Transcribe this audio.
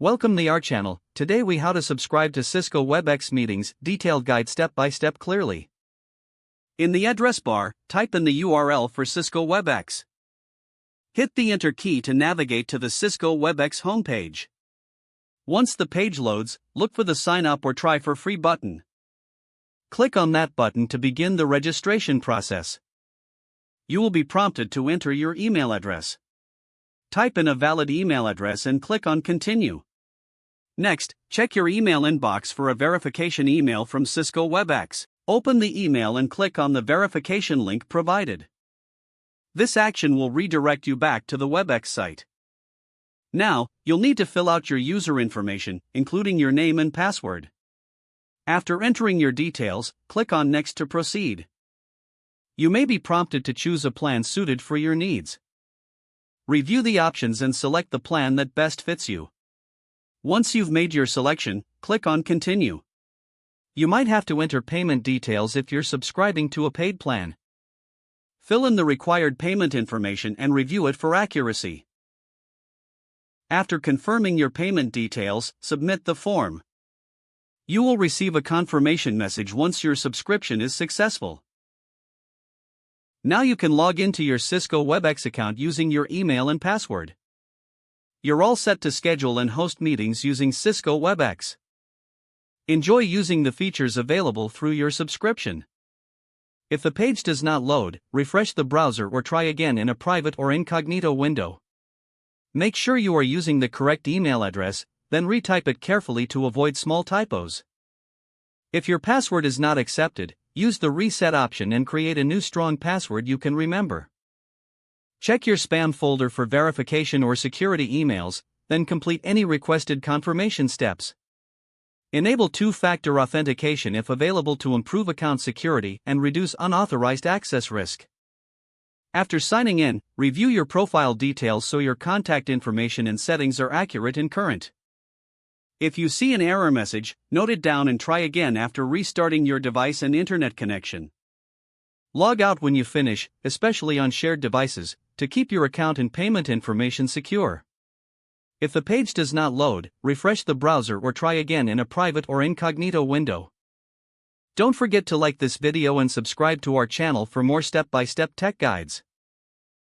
Welcome to our channel. Today we how to subscribe to Cisco Webex meetings, detailed guide step by step clearly. In the address bar, type in the URL for Cisco Webex. Hit the Enter key to navigate to the Cisco Webex homepage. Once the page loads, look for the Sign Up or Try for Free button. Click on that button to begin the registration process. You will be prompted to enter your email address. Type in a valid email address and click on Continue. Next, check your email inbox for a verification email from Cisco Webex. Open the email and click on the verification link provided. This action will redirect you back to the Webex site. Now, you'll need to fill out your user information, including your name and password. After entering your details, click on Next to proceed. You may be prompted to choose a plan suited for your needs. Review the options and select the plan that best fits you. Once you've made your selection, click on Continue. You might have to enter payment details if you're subscribing to a paid plan. Fill in the required payment information and review it for accuracy. After confirming your payment details, submit the form. You will receive a confirmation message once your subscription is successful. Now you can log into your Cisco Webex account using your email and password. You're all set to schedule and host meetings using Cisco Webex. Enjoy using the features available through your subscription. If the page does not load, refresh the browser or try again in a private or incognito window. Make sure you are using the correct email address, then retype it carefully to avoid small typos. If your password is not accepted, use the reset option and create a new strong password you can remember. Check your spam folder for verification or security emails, then complete any requested confirmation steps. Enable two-factor authentication if available to improve account security and reduce unauthorized access risk. After signing in, review your profile details so your contact information and settings are accurate and current. If you see an error message, note it down and try again after restarting your device and internet connection. Log out when you finish, especially on shared devices, to keep your account and payment information secure. If the page does not load, refresh the browser or try again in a private or incognito window. Don't forget to like this video and subscribe to our channel for more step-by-step tech guides.